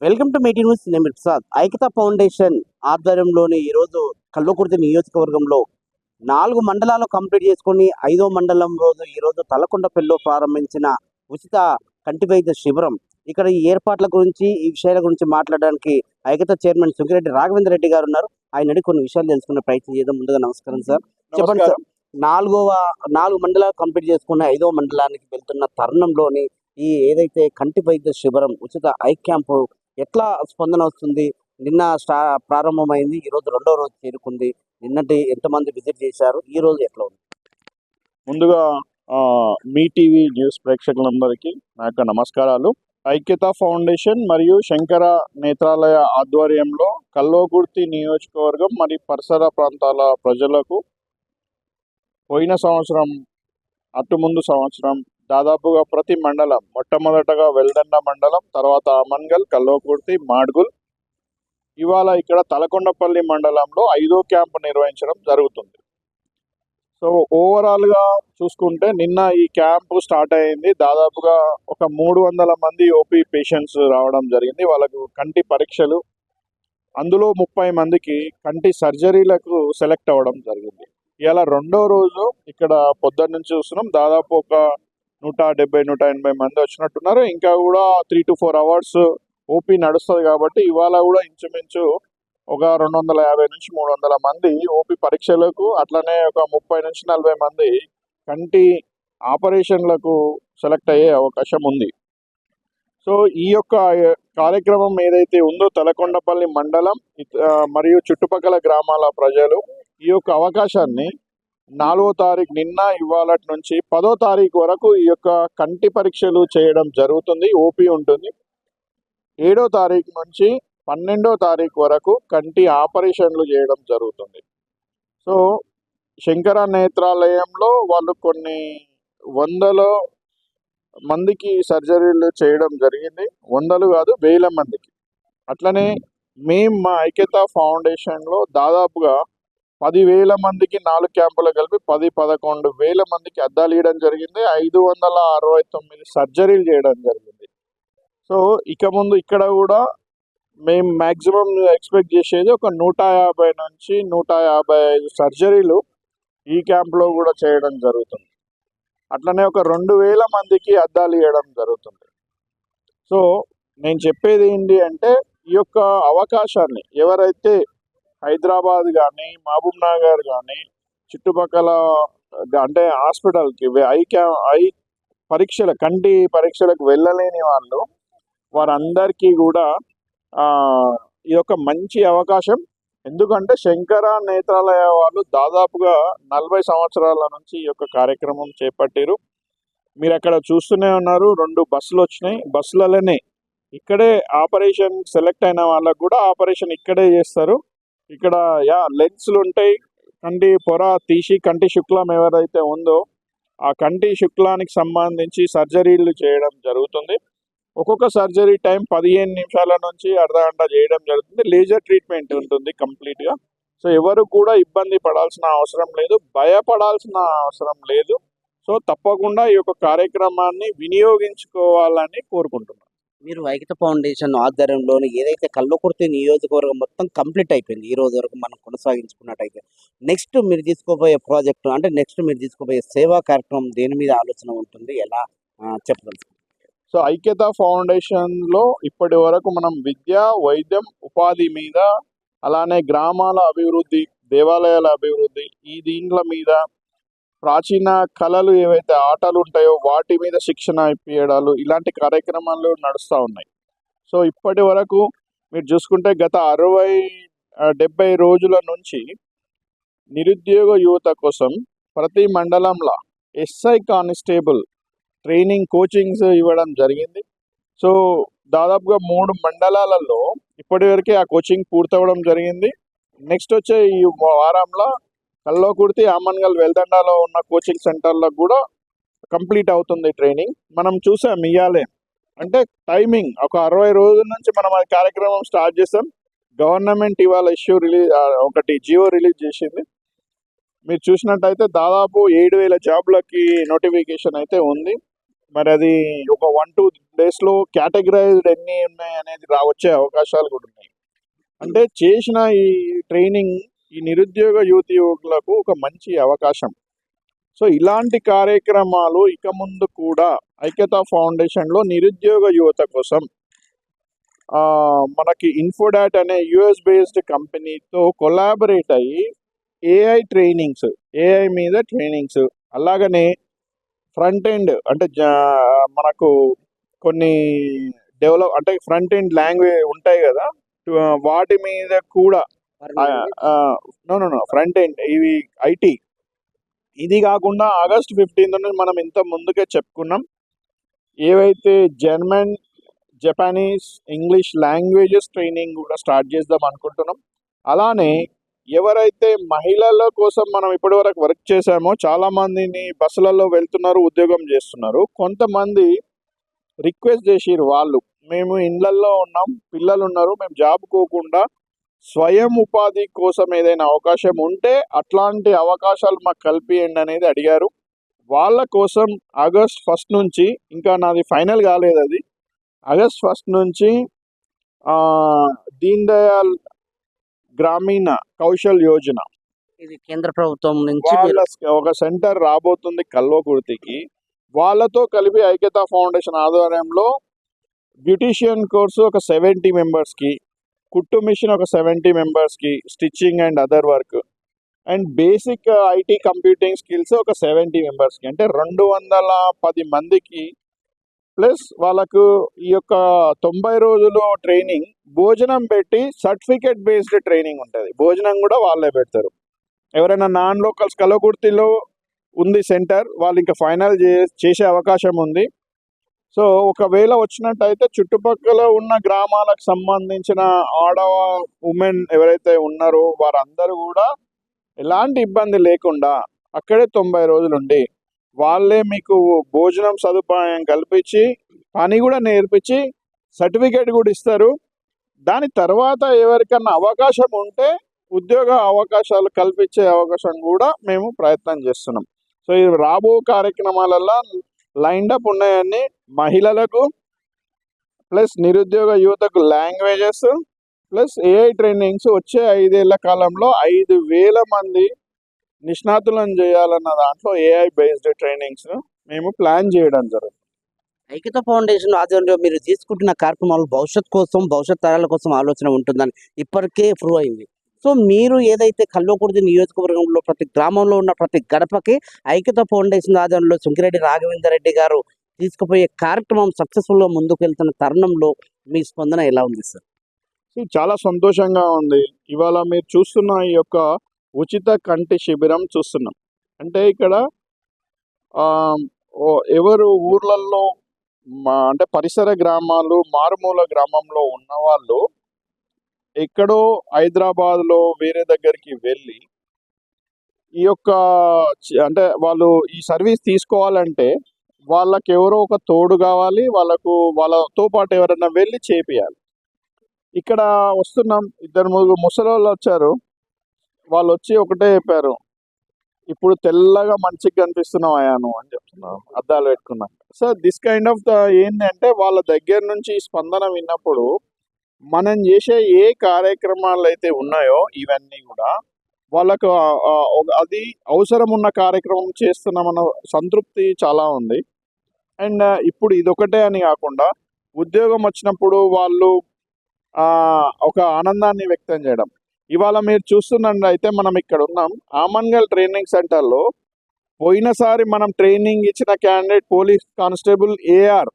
Welcome to meeting news. నేను ప్రసాద్. ఐక్యతా foundation ఆధ్వర్యంలోని ఈరోజు కల్వకుర్తి నియోజకవర్గంలో 4 మండలాలు కంప్లీట్ చేసుకొని 5వ మండలం రోజు ఈరోజు తలకొండపల్లిలో ప్రారంభించిన ఉచిత కంటి వైద్య శిబిరం. ఇక్కడ ఈ ఏర్పాట్ల గురించి, ఈ విషయాల గురించి మాట్లాడడానికి ఐక్యతా చైర్మన్ సుంకిరెడ్డి రాఘవేంద్ర రెడ్డి గారు ఉన్నారు. ఆయన అడిగి కొన్ని విషయాలు తెలుసుకునే ప్రయత్నం చేద్దాం. ముందుగా నమస్కారం సార్. చెప్పండి సార్, 4 మండలాలు కంప్లీట్ చేసుకుని 5వ మండలానికి వెళ్తున్న తరుణంలోని ఈ ఏదైతే కంటి వైద్య శిబిరం ఉచిత ఐ క్యాంపు ఎట్లా స్పందన వస్తుంది? నిన్న ప్రారంభమైంది, ఈరోజు 2వ రోజు చేరుకుంది. నిన్నటి ఎంతమంది విజిట్ చేశారు, ఈ రోజు ఎట్లా ఉంది? ముందుగా మీ టీవీ న్యూస్ ప్రేక్షకులందరికీ నా యొక్క నమస్కారాలు. ఐక్యతా ఫౌండేషన్ మరియు శంకర నేత్రాలయ ఆధ్వర్యంలో కల్వకుర్తి నియోజకవర్గం మరియు పరిసర ప్రాంతాల ప్రజలకు పోయిన సంవత్సరం, ముందు సంవత్సరం దాదాపుగా ప్రతి మండలం, మొట్టమొదటగా వెల్దండ మండలం, తర్వాత ఆమన్గల్, కల్వకుర్తి, మాడ్గుల్, ఇవాళ ఇక్కడ తలకొండపల్లి మండలంలో 5వ క్యాంపు నిర్వహించడం జరుగుతుంది. సో ఓవరాల్గా చూసుకుంటే నిన్న ఈ క్యాంపు స్టార్ట్ అయింది. దాదాపుగా ఒక 300 మంది ఓపీ పేషెంట్స్ రావడం జరిగింది. వాళ్ళకు కంటి పరీక్షలు, అందులో 30 మందికి కంటి సర్జరీలకు సెలెక్ట్ అవ్వడం జరిగింది. ఇలా 2వ రోజు ఇక్కడ పొద్దున్న నుంచి చూస్తున్నాం, దాదాపు ఒక 170-180 మంది వచ్చినట్టున్నారు. ఇంకా కూడా 3 to 4 అవర్స్ ఓపీ నడుస్తుంది కాబట్టి ఇవాళ కూడా ఇంచుమించు ఒక 250-300 మంది ఓపీ పరీక్షలకు, అట్లనే ఒక 30-40 మంది కంటి ఆపరేషన్లకు సెలెక్ట్ అయ్యే అవకాశం ఉంది. సో ఈ యొక్క కార్యక్రమం ఏదైతే ఉందో తలకొండపల్లి మండలం మరియు చుట్టుపక్కల గ్రామాల ప్రజలు ఈ యొక్క అవకాశాన్ని 4వ తారీఖు నిన్న ఇవాళ నుంచి 10వ తారీఖు వరకు ఈ యొక్క కంటి పరీక్షలు చేయడం జరుగుతుంది. ఓపీ ఉంటుంది. 7వ తారీఖు నుంచి 12వ తారీఖు వరకు కంటి ఆపరేషన్లు చేయడం జరుగుతుంది. సో శంకర నేత్రాలయంలో వాళ్ళు కొన్ని 100 మందికి సర్జరీలు చేయడం జరిగింది. 100 కాదు, 1000 మందికి. అట్లనే మేము మా ఐక్యతా ఫౌండేషన్లో దాదాపుగా 10,000 మందికి 4 క్యాంపులు కలిపి 10-11,000 మందికి అద్దాలు ఇవ్వడం జరిగింది. 569 సర్జరీలు చేయడం జరిగింది. సో ఇక ముందు ఇక్కడ కూడా మేము మ్యాక్సిమం ఎక్స్పెక్ట్ చేసేది ఒక 150 నుంచి 155 సర్జరీలు ఈ క్యాంప్లో కూడా చేయడం జరుగుతుంది. అట్లనే ఒక 2,000 మందికి అద్దాలు ఇవ్వడం జరుగుతుంది. సో నేను చెప్పేది ఏంటి అంటే, ఈ యొక్క అవకాశాన్ని ఎవరైతే హైదరాబాద్ కానీ, మహబూబ్ నగర్ కానీ, చుట్టుపక్కల అంటే హాస్పిటల్కి ఐ పరీక్షల కంటి పరీక్షలకు వెళ్ళలేని వాళ్ళు, వారందరికీ కూడా ఈ యొక్క మంచి అవకాశం. ఎందుకంటే శంకర నేత్రాలయ వాళ్ళు దాదాపుగా 40 సంవత్సరాల నుంచి ఈ యొక్క కార్యక్రమం చేపట్టారు. మీరు అక్కడ చూస్తూనే ఉన్నారు, 2 బస్సులు వచ్చినాయి. బస్సులలోనే ఇక్కడే ఆపరేషన్ సెలెక్ట్ అయిన వాళ్ళకు కూడా ఆపరేషన్ ఇక్కడే చేస్తారు. ఇక్కడ లెన్స్లు ఉంటాయి. కంటి పొర తీసి కంటి శుక్లం ఎవరైతే ఉందో ఆ కంటి శుక్లానికి సంబంధించి సర్జరీలు చేయడం జరుగుతుంది. ఒక్కొక్క సర్జరీ టైం 15 నిమిషాల నుంచి అర్ధగంట చేయడం జరుగుతుంది. లేజర్ ట్రీట్మెంట్ ఉంటుంది కంప్లీట్గా. సో ఎవరు కూడా ఇబ్బంది పడాల్సిన అవసరం లేదు, భయపడాల్సిన అవసరం లేదు. సో తప్పకుండా ఈ యొక్క కార్యక్రమాన్ని వినియోగించుకోవాలని కోరుకుంటున్నాను. మీరు ఐక్యతా ఫౌండేషన్ ఆధ్వర్యంలోని ఏదైతే కల్వకుర్తి నియోజకవర్గం మొత్తం కంప్లీట్ అయిపోయింది, ఈ రోజు వరకు మనం కొనసాగించుకున్నట్టయితే నెక్స్ట్ మీరు తీసుకోబోయే ప్రాజెక్టు, అంటే నెక్స్ట్ మీరు తీసుకోబోయే సేవా కార్యక్రమం దేని మీద ఆలోచన ఉంటుంది, ఎలా చెప్పగలరు? సో ఐక్యతా ఫౌండేషన్లో ఇప్పటి వరకు మనం విద్య, వైద్యం, ఉపాధి మీద, అలానే గ్రామాల అభివృద్ధి, దేవాలయాల అభివృద్ధి, ఈ దీంట్ల మీద, ప్రాచీన కళలు ఏవైతే ఆటలు ఉంటాయో వాటి మీద శిక్షణ ఇప్పించడాలు, ఇలాంటి కార్యక్రమాలు నడుస్తూ ఉన్నాయి. సో ఇప్పటి వరకు మీరు చూసుకుంటే గత 60-70 రోజుల నుంచి నిరుద్యోగ యువత కోసం ప్రతి మండలంలో ఎస్ఐ కానిస్టేబుల్ ట్రైనింగ్ కోచింగ్స్ ఇవ్వడం జరిగింది. సో దాదాపుగా 3 మండలాలలో ఇప్పటివరకే ఆ కోచింగ్ పూర్తవడం జరిగింది. నెక్స్ట్ వచ్చే ఈ వారంలో కల్వకుర్తి, ఆమన్గల్, వెల్దండాలో ఉన్న కోచింగ్ సెంటర్లకు కూడా కంప్లీట్ అవుతుంది ట్రైనింగ్. మనం చూసాం ఇయ్యాలే అంటే టైమింగ్ ఒక 60 రోజుల నుంచి మనం ఆ కార్యక్రమం స్టార్ట్ చేసాం. గవర్నమెంట్ ఇవాళ ఒకటి జియో రిలీజ్ చేసింది. మీరు చూసినట్టయితే దాదాపు 7,000 జాబ్లకి నోటిఫికేషన్ అయితే ఉంది. మరి అది ఒక 1-2 డేస్లో కేటగిరైజ్డ్ ఎన్ని ఉన్నాయి అనేది వచ్చే అవకాశాలు కూడా ఉన్నాయి. అంటే చేసిన ఈ ట్రైనింగ్ ఈ నిరుద్యోగ యువకులకు ఒక మంచి అవకాశం. సో ఇలాంటి కార్యక్రమాలు ఇక ముందు కూడా ఐక్యతా ఫౌండేషన్లో నిరుద్యోగ యువత కోసం మనకి ఇన్ఫోడాట్ అనే యుఎస్ బేస్డ్ కంపెనీతో కొలాబరేట్ అయ్యి ఏఐ మీద ట్రైనింగ్స్, అలాగనే ఫ్రంట్ ఎండ్ అంటే మనకు కొన్ని అంటే ఫ్రంట్ ఎండ్ లాంగ్వేజ్ ఉంటాయి కదా, వాటి మీద కూడా ఫ్రంట్ ఎండ్ ఇవి ఐటీ. ఇది కాకుండా ఆగస్ట్ 15 నుంచి మనం ఇంత ముందుకే చెప్పుకున్నాం, ఏవైతే German, Japanese, English languages training కూడా స్టార్ట్ చేద్దాం అనుకుంటున్నాం. అలానే ఎవరైతే మహిళల కోసం మనం ఇప్పటి వరకు వర్క్ చేశామో చాలా మందిని బస్సులలో వెళ్తున్నారు, ఉద్యోగం చేస్తున్నారు. కొంతమంది రిక్వెస్ట్ చేసిరు, వాళ్ళు మేము ఇళ్ళల్లో ఉన్నాం, పిల్లలు ఉన్నారు, మేము జాబ్ కోకుండా స్వయం ఉపాధి కోసం ఏదైనా అవకాశం ఉంటే అట్లాంటి అవకాశాలు మాకు కల్పియండి అనేది అడిగారు. వాళ్ళ కోసం ఆగస్ట్ 1 నుంచి, ఇంకా నాది ఫైనల్ కాలేదు, అది ఆగస్ట్ 1 నుంచి దీన్ దయాల్ గ్రామీణ కౌశల్ యోజన ఇది కేంద్ర ప్రభుత్వం నుంచి వాళ్ళ ఒక సెంటర్ రాబోతుంది కల్వకుర్తికి. వాళ్ళతో కలిపి ఐక్యతా ఫౌండేషన్ ఆధ్వర్యంలో బ్యూటీషియన్ కోర్సు ఒక 70 మెంబర్స్కి, కుట్టు మిషన్ ఒక 70 మెంబర్స్కి, stitching and other work and basic IT computing skills ఒక 70 మెంబర్స్కి, అంటే 210 మందికి ప్లస్ వాళ్ళకు ఈ యొక్క 90 రోజులు ట్రైనింగ్, భోజనం పెట్టి సర్టిఫికేట్ బేస్డ్ ట్రైనింగ్ ఉంటుంది. భోజనం కూడా వాళ్ళే పెడతారు. ఎవరైనా నాన్ లోకల్స్ కల్వకుర్తిలో ఉంది సెంటర్, వాళ్ళు ఇంకా ఫైనల్ చేసే అవకాశం ఉంది. సో ఒకవేళ వచ్చినట్టయితే చుట్టుపక్కల ఉన్న గ్రామాలకు సంబంధించిన ఉమెన్ ఎవరైతే ఉన్నారో వారందరూ కూడా ఎలాంటి ఇబ్బంది లేకుండా అక్కడే 90 రోజులు ఉండి వాళ్ళే మీకు భోజనం సదుపాయం కల్పించి పని కూడా నేర్పించి సర్టిఫికేట్ కూడా ఇస్తారు. దాని తర్వాత ఎవరికన్నా అవకాశం ఉంటే ఉద్యోగ అవకాశాలు కల్పించే అవకాశం కూడా మేము ప్రయత్నం చేస్తున్నాం. సో ఈ రాబో కార్యక్రమాలలో లైన్డప్ ఉన్నాయన్నీ మహిళలకు ప్లస్ నిరుద్యోగ యువతకు లాంగ్వేజెస్ ప్లస్ ఏఐ ట్రైనింగ్స్ వచ్చే 5 ఏళ్ల కాలంలో 5,000 మంది నిష్ణాతులను చేయాలన్న దాంట్లో ఏఐ బేస్డ్ ట్రైనింగ్స్ మేము ప్లాన్ చేయడం జరుగుతుంది. ఐక్యతా ఫౌండేషన్ ఆధ్వర్యంలో మీరు తీసుకుంటున్న కార్యక్రమాలు భవిష్యత్ తరాల కోసం ఆలోచన ఉంటుందని ఇప్పటికే ప్రూవ్ అయింది. సో మీరు ఏదైతే కల్వకుర్తి నియోజకవర్గంలో ప్రతి గ్రామంలో ఉన్న ప్రతి గడపకి ఐక్యతా ఫౌండేషన్ ఆధ్వర్యంలో సుంకిరెడ్డి రాఘవేందర్ రెడ్డి గారు తీసుకుపోయే కార్యక్రమం సక్సెస్ఫుల్గా ముందుకు వెళ్తున్న తరుణంలో మీ స్పందన ఎలా ఉంది సార్? చాలా సంతోషంగా ఉంది. ఇవాళ మీరు చూస్తున్న ఈ యొక్క ఉచిత కంటి శిబిరం చూస్తున్నాం. అంటే ఇక్కడ ఎవరు ఊర్లలో అంటే పరిసర గ్రామాలు, మారుమూల గ్రామంలో ఉన్న వాళ్ళు ఎక్కడో హైదరాబాద్లో వేరే దగ్గరికి వెళ్ళి ఈ యొక్క అంటే వాళ్ళు ఈ సర్వీస్ తీసుకోవాలంటే వాళ్ళకి ఎవరో ఒక తోడు కావాలి, వాళ్ళతో పాటు ఎవరైనా వెళ్ళి చేపియాలి. ఇక్కడ వస్తున్నాం, 2-3 ముసలోళ్ళు వచ్చారు. వాళ్ళు వచ్చి ఒకటే చెప్పారు, ఇప్పుడు తెల్లగా మంచిగా కనిపిస్తున్నావు అయ్యాను అని చెప్తున్నాను, అద్దాలు పెట్టుకున్నాను. సో దిస్ కైండ్ ఆఫ్ ఏంటంటే వాళ్ళ దగ్గర నుంచి స్పందన విన్నప్పుడు మనం చేసే ఏ కార్యక్రమాలు అయితే ఉన్నాయో ఇవన్నీ కూడా వాళ్ళకు అది అవసరం ఉన్న కార్యక్రమం చేస్తున్నామన్న సంతృప్తి చాలా ఉంది. అండ్ ఇప్పుడు ఇదొకటే అని కాకుండా ఉద్యోగం వచ్చినప్పుడు వాళ్ళు ఒక ఆనందాన్ని వ్యక్తం చేయడం. ఇవాళ మీరు చూస్తున్నట్లయితే మనం ఇక్కడ ఉన్నాం ఆమన్గల్ ట్రైనింగ్ సెంటర్లో. పోయినసారి మనం ట్రైనింగ్ ఇచ్చిన క్యాండిడేట్ పోలీస్ కానిస్టేబుల్ ఏఆర్,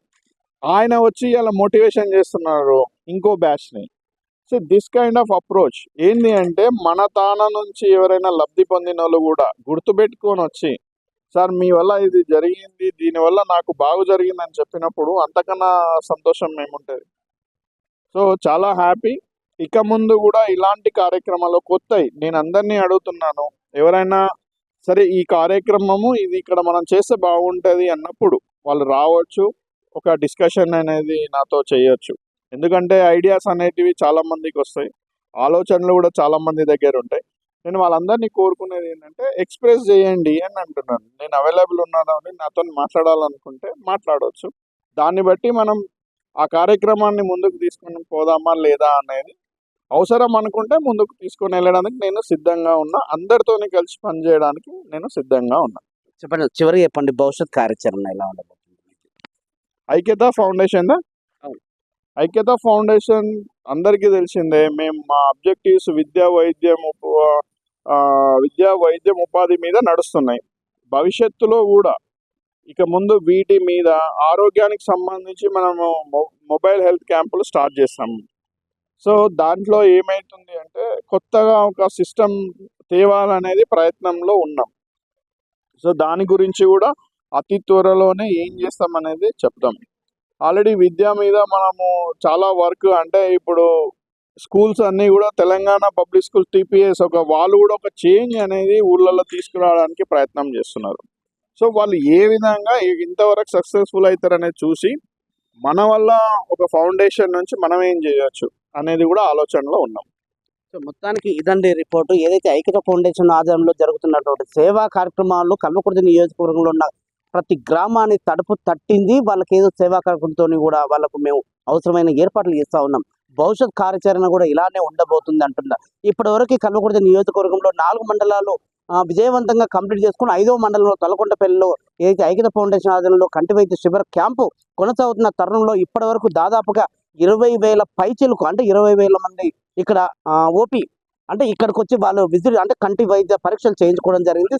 ఆయన వచ్చి ఇలా మోటివేషన్ చేస్తున్నారు ఇంకో బ్యాచ్ని. So this kind of approach ఏంటి అంటే మన తాన నుంచి ఎవరైనా లబ్ధి పొందిన వాళ్ళు కూడా గుర్తుపెట్టుకొని వచ్చి, సార్ మీ వల్ల ఇది జరిగింది, దీనివల్ల నాకు బాగు జరిగిందని చెప్పినప్పుడు అంతకన్నా సంతోషం ఏముంటుంది. సో చాలా హ్యాపీ. ఇక ముందు కూడా ఇలాంటి కార్యక్రమాలు కొత్తవి నేను అందరినీ అడుగుతున్నాను, ఎవరైనా సరే ఈ కార్యక్రమము ఇది ఇక్కడ మనం చేస్తే బాగుంటుంది అన్నప్పుడు వాళ్ళు రావచ్చు, ఒక డిస్కషన్ అనేది నాతో చేయొచ్చు. ఎందుకంటే ఐడియాస్ అనేటివి చాలా మందికి వస్తాయి, ఆలోచనలు కూడా చాలా మంది దగ్గర ఉంటాయి. నేను వాళ్ళందరినీ కోరుకునేది ఏంటంటే ఎక్స్ప్రెస్ చేయండి అని అంటున్నాను. నేను అవైలబుల్ ఉన్నాను అని నాతో మాట్లాడాలనుకుంటే మాట్లాడవచ్చు. దాన్ని బట్టి మనం ఆ కార్యక్రమాన్ని ముందుకు తీసుకొని పోదామా లేదా అనేది అవసరం అనుకుంటే ముందుకు తీసుకొని వెళ్ళడానికి నేను సిద్ధంగా ఉన్నా. అందరితోని కలిసి పనిచేయడానికి నేను సిద్ధంగా ఉన్నా. చెప్పండి, చివరికి చెప్పండి, భవిష్యత్ కార్యాచరణ ఎలా ఉండబోతుంది? ఐక్యత ఫౌండేషన్ అవును. ఐక్యత ఫౌండేషన్ అందరికీ తెలిసిందే. మేము మా అబ్జెక్టివ్స్ విద్యా వైద్యం ఉపాధి మీద నడుస్తున్నాయి. భవిష్యత్తులో కూడా ఇక ముందు వీటి మీద ఆరోగ్యానికి సంబంధించి మనము మొబైల్ హెల్త్ క్యాంపులు స్టార్ట్ చేస్తాము. సో దాంట్లో ఏమైతుంది అంటే కొత్తగా ఒక సిస్టమ్ తేవాలనేది ప్రయత్నంలో ఉన్నాం. సో దాని గురించి కూడా అతి త్వరలోనే ఏం చేస్తామనేది చెప్తాం. ఆల్రెడీ విద్య మీద మనము చాలా వర్క్, అంటే ఇప్పుడు స్కూల్స్ అన్నీ కూడా తెలంగాణ పబ్లిక్ స్కూల్ టీపీఎస్ వాళ్ళు కూడా ఒక చేంజ్ అనేది ఊళ్ళల్లో తీసుకురావడానికి ప్రయత్నం చేస్తున్నారు. సో వాళ్ళు ఏ విధంగా ఇంతవరకు సక్సెస్ఫుల్ అవుతారనేది చూసి మన వల్ల ఒక ఫౌండేషన్ నుంచి మనం ఏం చేయొచ్చు అనేది కూడా ఆలోచనలో ఉన్నాం. సో మొత్తానికి ఇదండి రిపోర్టు. ఏదైతే ఐక్యత ఫౌండేషన్ ఆధ్వర్యంలో జరుగుతున్నటువంటి సేవా కార్యక్రమాల్లో కల్వకుర్తి నియోజకవర్గంలో ఉన్న ప్రతి గ్రామాన్ని తడుపు తట్టింది. వాళ్ళకి ఏదో సేవా కార్యక్రమంతో కూడా వాళ్ళకు మేము అవసరమైన ఏర్పాట్లు చేస్తూ ఉన్నాం. భవిష్యత్ కార్యాచరణ కూడా ఇలానే ఉండబోతుంది అంటున్నారు. ఇప్పటి వరకు కల్వకుర్తి నియోజకవర్గంలో 4 మండలాలు విజయవంతంగా కంప్లీట్ చేసుకుని 5వ మండలంలో తలకొండపల్లిలో ఏదైతే ఐక్యత ఫౌండేషన్ ఆధ్వర్యంలో కంటి వైద్య శిబిర క్యాంపు కొనసాగుతున్న తరుణంలో ఇప్పటి వరకు దాదాపుగా 20,000 పైచిలకు, అంటే 20,000 మంది ఇక్కడ ఓపీ అంటే ఇక్కడికి వచ్చి వాళ్ళు విజిట్ అంటే కంటి వైద్య పరీక్షలు చేయించుకోవడం జరిగింది.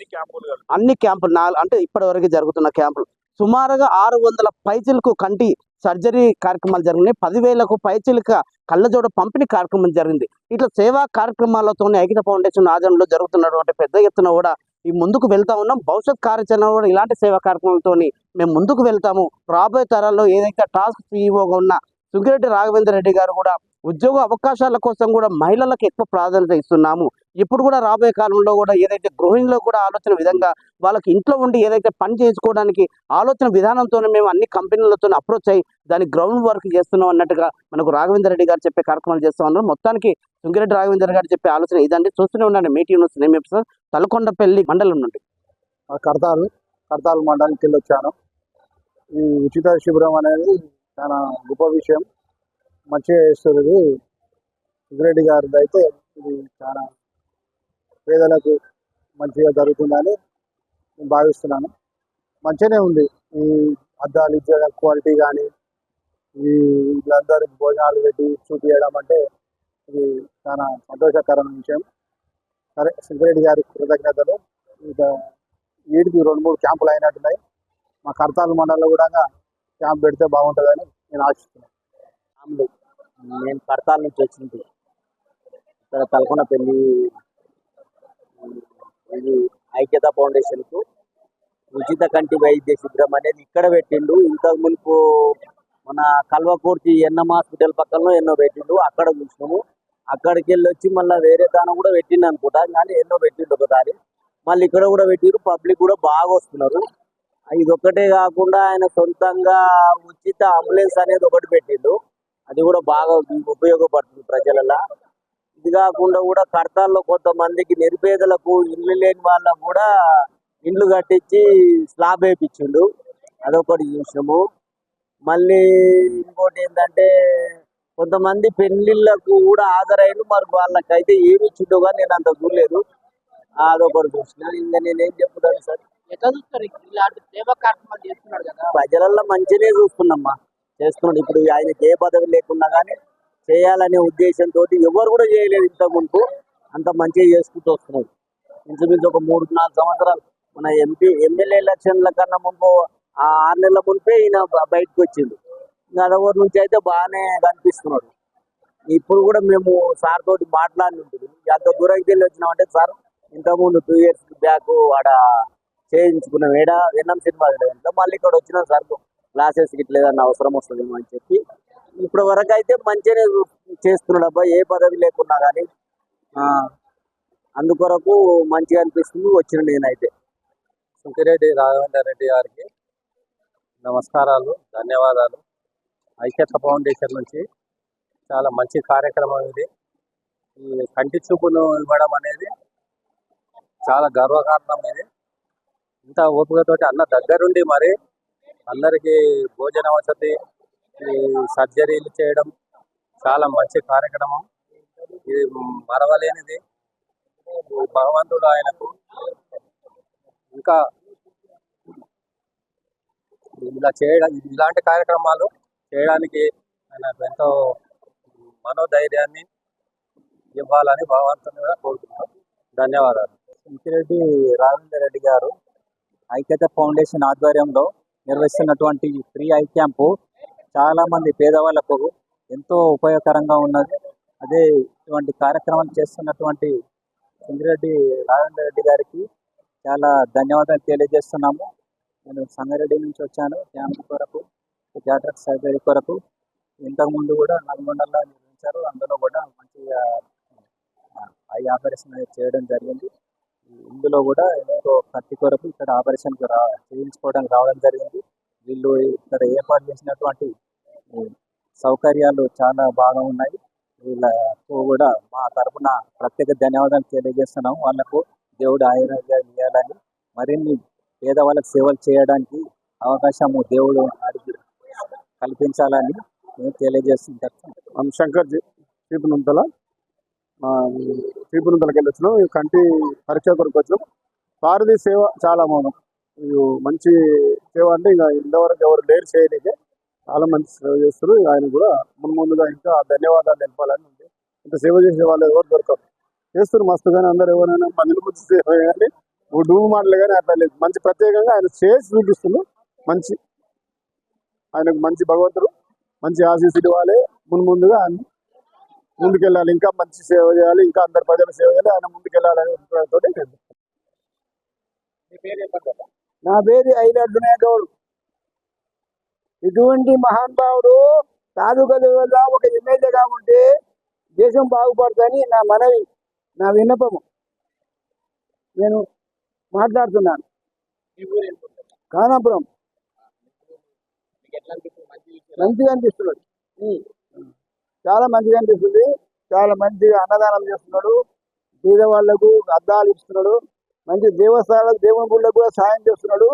అన్ని క్యాంపులు అంటే ఇప్పటి వరకు జరుగుతున్న క్యాంపులు సుమారుగా 600 పైచిలకు కంటి సర్జరీ కార్యక్రమాలు జరిగినాయి. 10,000కు పైచిలుక కళ్ళజోడ పంపిణీ కార్యక్రమం జరిగింది. ఇట్లా సేవా కార్యక్రమాలతోనే ఐక్యత ఫౌండేషన్ ఆధ్వర్యంలో జరుగుతున్నటువంటి పెద్ద ఎత్తున కూడా ఈ ముందుకు వెళ్తా ఉన్నాం. భవిష్యత్ కార్యాచరణ కూడా ఇలాంటి సేవా కార్యక్రమాలతో మేము ముందుకు వెళ్తాము. రాబోయే తరాల్లో ఏదైతే టాస్క్ సీఈఓగా ఉన్న సుంకిరెడ్డి రాఘవేందర్ రెడ్డి గారు కూడా ఉద్యోగ అవకాశాల కోసం కూడా మహిళలకు ఎక్కువ ప్రాధాన్యత ఇస్తున్నాము. ఇప్పుడు కూడా రాబోయే కాలంలో కూడా ఏదైతే గృహిణిలో కూడా ఆలోచన విధంగా వాళ్ళకి ఇంట్లో ఉండి ఏదైతే పని చేసుకోవడానికి ఆలోచన విధానంతోనే మేము అన్ని కంపెనీలతో అప్రోచ్ అయ్యి దాని గ్రౌండ్ వర్క్ చేస్తున్నాం అన్నట్టుగా మనకు రాఘవేందర్ రెడ్డి గారు చెప్పే కార్యక్రమాలు చేస్తూ ఉన్నారు. మొత్తానికి సుంకిరెడ్డి రాఘవేందర్ గారు చెప్పే ఆలోచన ఇదండి. చూస్తూనే ఉండండి meeting news name episode Talakondapalli మండలం నుండి. కడతాల్ మండలానికి వెళ్ళి వచ్చాను. ఈ ఉచిత శిబిరం అనేది చాలా గొప్ప విషయం, మంచిగా చేస్తారు. ఇది సుధిరెడ్డి గారిది అయితే ఇది చాలా పేదలకు మంచిగా జరుగుతుందని నేను భావిస్తున్నాను. మంచిగానే ఉంది. ఈ అద్దాలు ఇచ్చే క్వాలిటీ కానీ ఈ వీళ్ళందరికీ భోజనాలు పెట్టి చూపించడం అంటే ఇది చాలా సంతోషకరమైన విషయం. సరే, సుధిరెడ్డి గారికి కృతజ్ఞతలు. ఇక వీటికి 2-3 క్యాంపులు అయినట్టున్నాయి. మా కడతాల్ మండలంలో కూడా క్యాంప్ పెడితే బాగుంటుందని నేను ఆశిస్తున్నాను. నేను కడతాల నుంచి వచ్చింది ఇక్కడ తలకొండపల్లి ఇది ఐక్యత ఫౌండేషన్కు ఉచిత కంటి వైద్య శిబిరం అనేది ఇక్కడ పెట్టిండు. ఇంతకు మునుపు మన కల్వకుర్తి ఎన్ఎం హాస్పిటల్ పక్కన ఎన్నో పెట్టిండు, అక్కడ చూసినాము. అక్కడికి వెళ్ళి వచ్చి మళ్ళీ వేరే దానం కూడా పెట్టిండు అనుకుంటా, కానీ ఎన్నో పెట్టిండు ఒకసారి. మళ్ళీ ఇక్కడ కూడా పెట్టిరు, పబ్లిక్ కూడా బాగా వస్తున్నారు. ఇది ఒక్కటే కాకుండా ఆయన సొంతంగా ఉచిత అంబులెన్స్ అనేది ఒకటి పెట్టిండు, అది కూడా బాగా ఉపయోగపడుతుంది ప్రజలలో. ఇది కాకుండా కూడా కడతాల్లో కొంతమందికి నిరుపేదలకు ఇల్లు లేని వాళ్ళకు కూడా ఇండ్లు కట్టించి స్లాబ్ వేయించిండు, అదొకటి చూసాము. మళ్ళీ ఇంకోటి ఏంటంటే కొంతమంది పెళ్లిళ్ళకు కూడా హాజరైన, మరి వాళ్ళకైతే ఏమి ఇచ్చిండో కానీ నేను అంత చూడలేదు, అదొకటి చూసిన. ఇంకా నేనేం చెప్తాను సార్, ఎట్లా చూస్తారు ఇలాంటి సేవా కార్యక్రమాలు చేస్తున్నాడు కదా, ప్రజలలో మంచిగానే చూస్తున్నామ్మా, చేస్తున్నాడు. ఇప్పుడు ఆయనకి ఏ పదవి లేకున్నా కానీ చేయాలనే ఉద్దేశంతో ఎవరు కూడా చేయలేదు ఇంతకు ముందు, అంత మంచిగా చేసుకుంటూ వస్తున్నారు. ఇంచుమించు ఒక 3-4 సంవత్సరాలు మన ఎమ్మెల్యే ఎలక్షన్ల కన్నా ముందు 6 నెలల ముందే ఈయన బయటకు వచ్చిండు. గదవరి నుంచి అయితే బాగానే కనిపిస్తున్నాడు. ఇప్పుడు కూడా మేము సార్ తోటి మాట్లాడి ఉంటుంది, ఎంత దూరంకి వెళ్ళి వచ్చినామంటే సార్ ఇంతకుముందు 2 years బ్యాక్ ఆడ చేయించుకున్నాం, ఏడ ఎన్ఎం సినిమా మళ్ళీ ఇక్కడ వచ్చినాం సార్ క్లాసెస్ ఇట్లా ఏదన్నా అవసరం వస్తుందేమో అని చెప్పి. ఇప్పటి వరకు అయితే మంచిగానే చేస్తున్నాడు అబ్బాయి, ఏ పదవి లేకున్నా కానీ. అందుకొరకు మంచిగా అనిపిస్తుంది వచ్చిన నేనైతే. సుంకిరెడ్డి రాఘవేందర్ రెడ్డి గారికి నమస్కారాలు, ధన్యవాదాలు. ఐక్యత ఫౌండేషన్ నుంచి చాలా మంచి కార్యక్రమం ఇది. ఈ కంటి చూపును ఇవ్వడం అనేది చాలా గర్వకారణం ఇది. ఇంత ఓపికతోటి అన్న దగ్గరుండి మరి అందరికీ భోజన వసతి, ఈ సర్జరీలు చేయడం చాలా మంచి కార్యక్రమం. ఇది మరవలేనిది. భగవంతుడు ఆయనకు ఇంకా ఇలా చేయడం, ఇలాంటి కార్యక్రమాలు చేయడానికి ఆయనకు ఎంతో మనోధైర్యాన్ని ఇవ్వాలని భగవంతుని కూడా కోరుకుంటాం. ధన్యవాదాలు. ఇంకిరెడ్డి రాజేందర్ రెడ్డి గారు ఐక్యత ఫౌండేషన్ ఆధ్వర్యంలో నిర్వహిస్తున్నటువంటి ఫ్రీ ఐ క్యాంపు చాలా మంది పేదవాళ్లకు ఎంతో ఉపయోగకరంగా ఉన్నది. అదే ఇటువంటి కార్యక్రమాలు చేస్తున్నటువంటి ఇంకిరెడ్డి రాజేందర్ రెడ్డి గారికి చాలా ధన్యవాదాలు తెలియజేస్తున్నాము. నేను సంగారెడ్డి నుంచి వచ్చాను క్యాంప్ కొరకు, క్యాటరాక్ట్ సర్జరీ కొరకు. ఇంతకుముందు కూడా నల్గొండలో నిర్వహించారు. అందులో కూడా మంచిగా ఐ ఆపరేషన్ చేయడం జరిగింది. ఇందులో కూడా ఇంకో కత్తి కొరకు ఇక్కడ ఆపరేషన్ చేయించుకోవడానికి రావడం జరిగింది. వీళ్ళు ఇక్కడ ఏర్పాటు చేసినటువంటి సౌకర్యాలు చాలా బాగా ఉన్నాయి. వీళ్ళకు కూడా మా తరఫున ప్రత్యేక ధన్యవాదాలు తెలియజేస్తున్నాము. వాళ్ళకు దేవుడు ఆయుర్వేదాలు ఇవ్వాలని, మరిన్ని పేదవాళ్ళకి సేవలు చేయడానికి అవకాశము దేవుడు వారికి కల్పించాలని మేము తెలియజేస్తుంటాం. శంకర్ చీపునంతల చీపునంతలకి వెళ్ళి వచ్చినాం. ఈ కంటి పరీక్ష కొరకు వచ్చినాం. సారథి సేవ చాలా మౌనం. మంచి సేవ అంటే ఇంకా ఇంతవరకు ఎవరు లేరు చేయలేకే. చాలా మంచి సేవ చేస్తారు. ఆయన కూడా ముందుగా ఇంకా ధన్యవాదాలు తెలపాలని ఉంది. ఇంత సేవ చేసే వాళ్ళు ఎవరు దొరకరు. చేస్తారు మస్తు, కానీ అందరు ఎవరైనా మందిని గురించి సేవ కానీ డూము మాటలు కానీ అట్లా లేదు. మంచి ప్రత్యేకంగా ఆయన చేసి చూపిస్తున్నారు. మంచి ఆయనకు మంచి భగవంతుడు మంచి ఆశీస్సులు ఇవ్వాలి. ముందుగా ఆయన ముందుకెళ్ళాలి, ఇంకా మంచి సేవ చేయాలి, ఇంకా అందరి ప్రజల సేవ చేయాలి, ఆయన ముందుకెళ్ళాలనే అభిప్రాయంతో. నా పేరు ఐలర్జునే గౌడ్. ఇటువంటి మహానుభావుడు తాలూకాల వల్ల ఒక ఎమ్మెల్యేగా ఉంటే దేశం బాగుపడుతుందని నా మనవి, నా విన్నపము. నేను మాట్లాడుతున్నాను. కానాపురం. మంచిగా అనిపిస్తున్నాడు, చాలా మంచిగా అనిపిస్తుంది. చాలా మంచిగా అన్నదానం చేస్తున్నాడు, పేదవాళ్లకు అద్దాలు ఇస్తున్నాడు, మంచి దేవస్థానాలకు దేవుని గుళ్ళకు కూడా సాయం చేస్తున్నాడు.